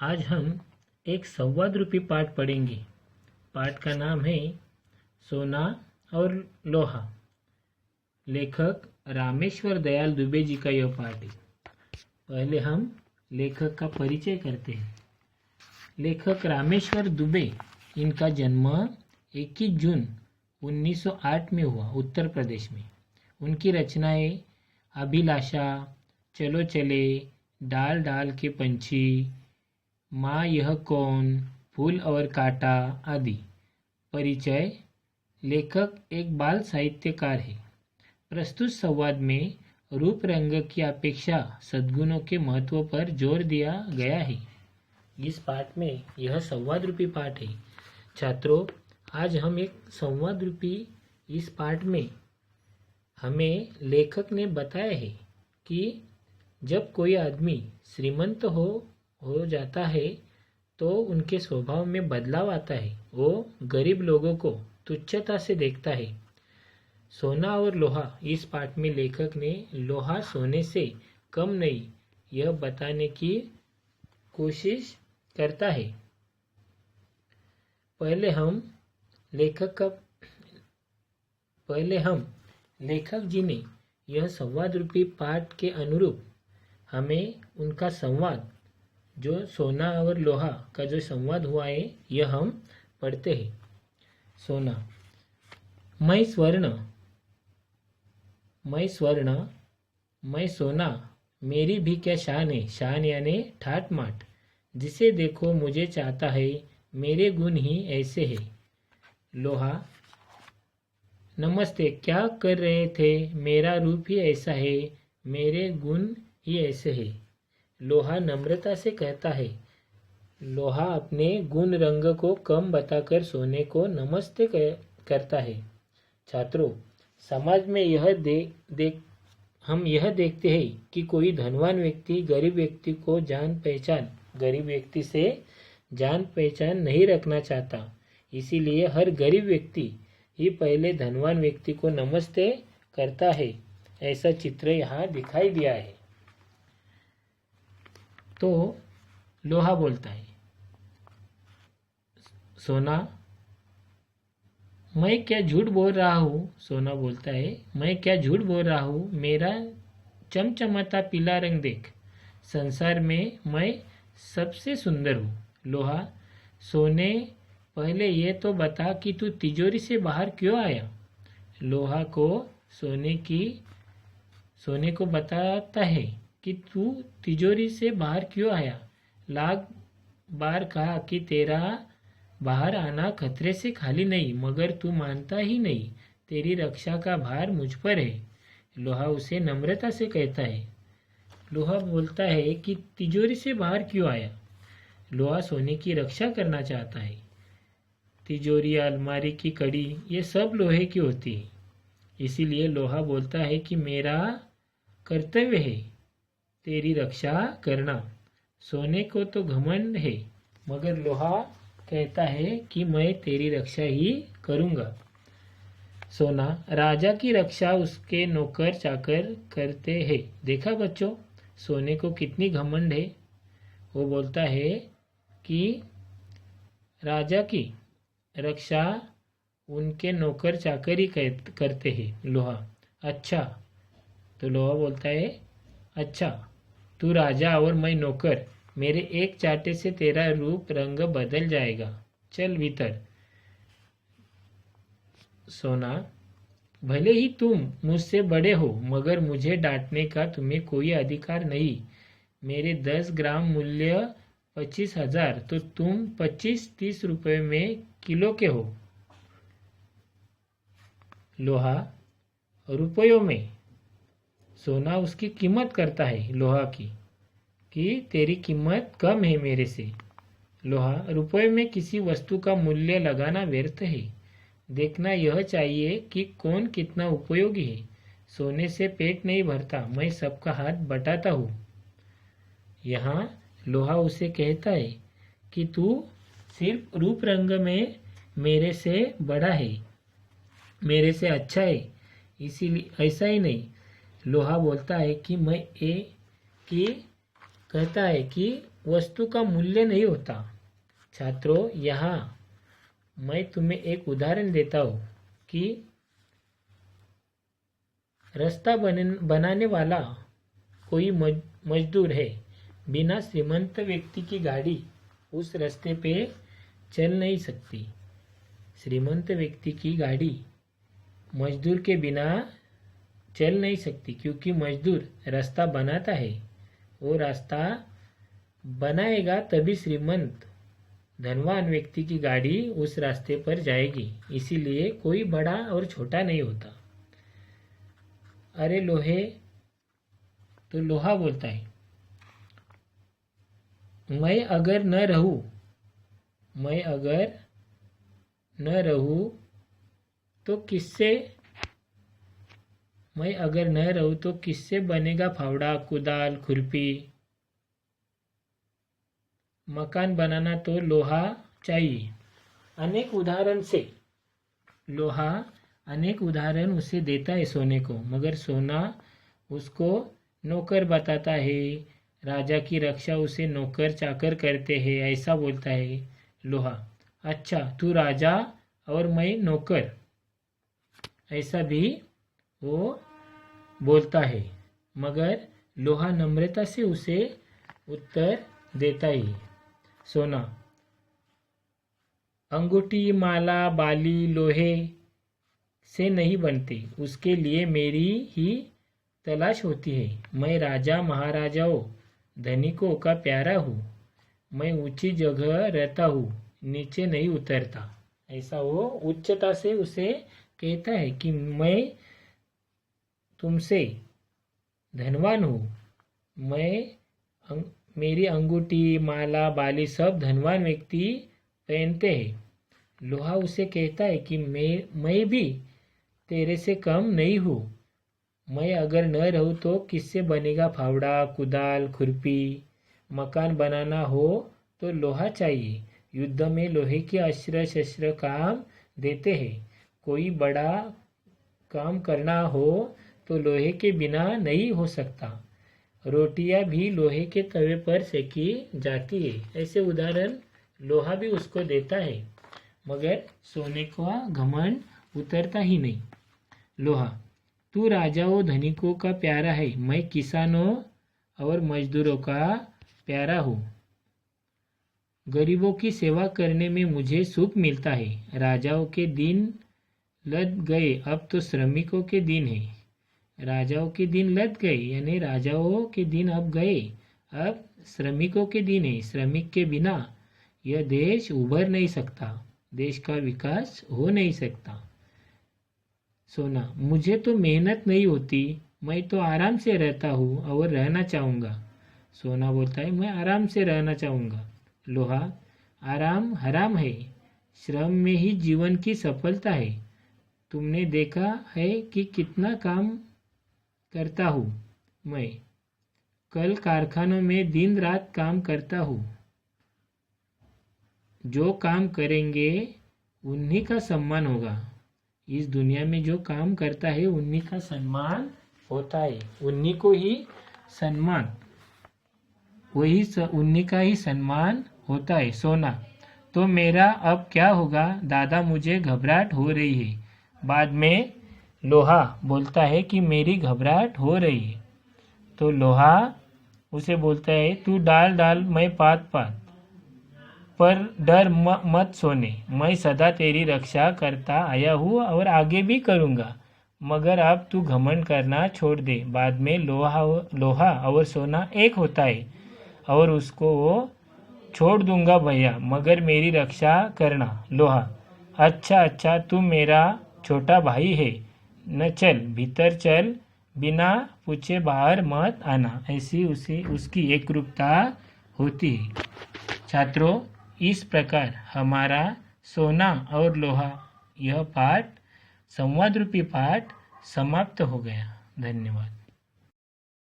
आज हम एक संवाद रूपी पाठ पढ़ेंगे। पाठ का नाम है सोना और लोहा। लेखक रामेश्वर दयाल दुबे जी का यह पाठ है। पहले हम लेखक का परिचय करते हैं। लेखक रामेश्वर दुबे, इनका जन्म 21 जून 1908 में हुआ, उत्तर प्रदेश में। उनकी रचनाएं अभिलाषा, चलो चले, डाल डाल के पंछी, माँ यह कौन, फूल और कांटा आदि। परिचय: लेखक एक बाल साहित्यकार है। प्रस्तुत संवाद में रूप रंग की अपेक्षा सद्गुणों के महत्व पर जोर दिया गया है। इस पाठ में यह संवाद रूपी पाठ है। छात्रों, आज हम एक संवाद रूपी इस पाठ में हमें लेखक ने बताया है कि जब कोई आदमी श्रीमंत हो जाता है तो उनके स्वभाव में बदलाव आता है। वो गरीब लोगों को तुच्छता से देखता है। सोना और लोहा, इस पाठ में लेखक ने लोहा सोने से कम नहीं, यह बताने की कोशिश करता है। पहले हम लेखक जी ने यह संवाद रूपी पाठ के अनुरूप हमें उनका संवाद, जो सोना और लोहा का जो संवाद हुआ है, यह हम पढ़ते हैं। सोना: मैं स्वर्ण, मैं सोना, मेरी भी क्या शान है। शान यानी ठाट माट, जिसे देखो मुझे चाहता है, मेरे गुण ही ऐसे है। लोहा: नमस्ते, क्या कर रहे थे, मेरा रूप ही ऐसा है, मेरे गुण ही ऐसे है। लोहा नम्रता से कहता है। लोहा अपने गुण रंग को कम बताकर सोने को नमस्ते करता है। छात्रों, समाज में हम यह देखते हैं कि कोई धनवान व्यक्ति गरीब व्यक्ति से जान पहचान नहीं रखना चाहता। इसीलिए हर गरीब व्यक्ति ही पहले धनवान व्यक्ति को नमस्ते करता है। ऐसा चित्र यहाँ दिखाई दिया है। तो लोहा बोलता है, सोना, मैं क्या झूठ बोल रहा हूँ। सोना बोलता है, मैं क्या झूठ बोल रहा हूँ, मेरा चमचमाता पीला रंग देख, संसार में मैं सबसे सुंदर हूँ। लोहा: सोने, पहले ये तो बता कि तू तिजोरी से बाहर क्यों आया। लोहा को सोने को बताता है कि तू तिजोरी से बाहर क्यों आया। लाख बार कहा कि तेरा बाहर आना खतरे से खाली नहीं, मगर तू मानता ही नहीं। तेरी रक्षा का भार मुझ पर है। लोहा उसे नम्रता से कहता है। लोहा बोलता है कि तिजोरी से बाहर क्यों आया। लोहा सोने की रक्षा करना चाहता है। तिजोरी, अलमारी की कड़ी, ये सब लोहे की होती है। इसीलिए लोहा बोलता है कि मेरा कर्तव्य है तेरी रक्षा करना। सोने को तो घमंड है, मगर लोहा कहता है कि मैं तेरी रक्षा ही करूँगा। सोना: राजा की रक्षा उसके नौकर चाकर करते हैं। देखा बच्चों, सोने को कितनी घमंड है। वो बोलता है कि राजा की रक्षा उनके नौकर चाकर ही करते हैं। लोहा: अच्छा। तो लोहा बोलता है, अच्छा, तू राजा और मैं नौकर, मेरे एक चाटे से तेरा रूप रंग बदल जाएगा, चल भीतर। सोना: भले ही तुम मुझसे बड़े हो, मगर मुझे डांटने का तुम्हें कोई अधिकार नहीं। मेरे 10 ग्राम मूल्य 25,000, तो तुम 25-30 रुपए में किलो के हो। लोहा: रुपयों में। सोना उसकी कीमत करता है लोहा की, कि तेरी कीमत कम है मेरे से। लोहा: रुपये में किसी वस्तु का मूल्य लगाना व्यर्थ है। देखना यह चाहिए कि कौन कितना उपयोगी है। सोने से पेट नहीं भरता, मैं सबका हाथ बटाता हूँ। यहाँ लोहा उसे कहता है कि तू सिर्फ रूप रंग में मेरे से बड़ा है, मेरे से अच्छा है। इसीलिए ऐसा ही नहीं, लोहा बोलता है कि कहता है कि वस्तु का मूल्य नहीं होता। छात्रों, यहाँ मैं तुम्हें एक उदाहरण देता हूँ कि रास्ता बनाने वाला कोई मजदूर है। बिना श्रीमंत व्यक्ति की गाड़ी उस रास्ते पे चल नहीं सकती। श्रीमंत व्यक्ति की गाड़ी मजदूर के बिना चल नहीं सकती, क्योंकि मजदूर रास्ता बनाता है। वो रास्ता बनाएगा तभी श्रीमंत धनवान व्यक्ति की गाड़ी उस रास्ते पर जाएगी। इसीलिए कोई बड़ा और छोटा नहीं होता। अरे लोहे, तो लोहा बोलता है, मैं अगर न रहूं तो किससे बनेगा फावड़ा, कुदाल, खुरपी। मकान बनाना तो लोहा चाहिए। अनेक उदाहरण उसे देता है सोने को, मगर सोना उसको नौकर बताता है। राजा की रक्षा उसे नौकर चाकर करते हैं, ऐसा बोलता है लोहा। अच्छा, तू राजा और मैं नौकर, ऐसा भी वो बोलता है, मगर लोहा नम्रता से उसे उत्तर देता ही। सोना, अंगूठी, माला, बाली लोहे से नहीं बनते, उसके लिए मेरी ही तलाश होती है। मैं राजा महाराजाओं धनिकों का प्यारा हूँ। मैं ऊंची जगह रहता हूँ, नीचे नहीं उतरता। ऐसा वो उच्चता से उसे कहता है कि मैं तुमसे धनवान हूँ। मेरी अंगूठी, माला, बाली सब धनवान व्यक्ति पहनते हैं। लोहा उसे कहता है कि मैं भी तेरे से कम नहीं हूँ। मैं अगर न रहूँ तो किससे बनेगा फावड़ा, कुदाल, खुरपी। मकान बनाना हो तो लोहा चाहिए। युद्ध में लोहे के अस्त्र शस्त्र काम देते हैं। कोई बड़ा काम करना हो तो लोहे के बिना नहीं हो सकता। रोटियां भी लोहे के तवे पर सेकी जाती है। ऐसे उदाहरण लोहा भी उसको देता है, मगर सोने का घमंड उतरता ही नहीं। लोहा, तू राजाओं धनिकों का प्यारा है, मैं किसानों और मजदूरों का प्यारा हूँ। गरीबों की सेवा करने में मुझे सुख मिलता है। राजाओं के दिन लद गए, अब तो श्रमिकों के दिन है। राजाओं के दिन लद गए यानी राजाओं के दिन अब गए, अब श्रमिकों के दिन है। श्रमिक के बिना यह देश उभर नहीं सकता, देश का विकास हो नहीं सकता। सोना, मुझे तो मेहनत नहीं होती, मैं तो आराम से रहता हूँ और रहना चाहूँगा। सोना बोलता है, मैं आराम से रहना चाहूँगा। लोहा, आराम हराम है, श्रम में ही जीवन की सफलता है। तुमने देखा है कि कितना काम करता हूँ मैं। कल कारखानों में दिन रात काम करता हूँ। जो काम करेंगे उन्हीं का सम्मान होगा। इस दुनिया में जो काम करता है उन्हीं का सम्मान होता है, उन्हीं को ही सम्मान, उन्हीं का ही सम्मान होता है। सोना, तो मेरा अब क्या होगा दादा, मुझे घबराहट हो रही है। बाद में लोहा बोलता है कि मेरी घबराहट हो रही है। तो लोहा उसे बोलता है, तू डाल मैं पात, पर डर मत सोने, मैं सदा तेरी रक्षा करता आया हूँ और आगे भी करूँगा। मगर अब तू घमंड करना छोड़ दे। बाद में लोहा और सोना एक होता है और उसको वो छोड़ दूंगा भैया, मगर मेरी रक्षा करना। लोहा, अच्छा, तू मेरा छोटा भाई है न, चल भीतर चल, बिना पूछे बाहर मत आना। ऐसी उसकी एकरूपता होती है। छात्रों, इस प्रकार हमारा सोना और लोहा यह पाठ, संवाद रूपी पाठ समाप्त हो गया। धन्यवाद।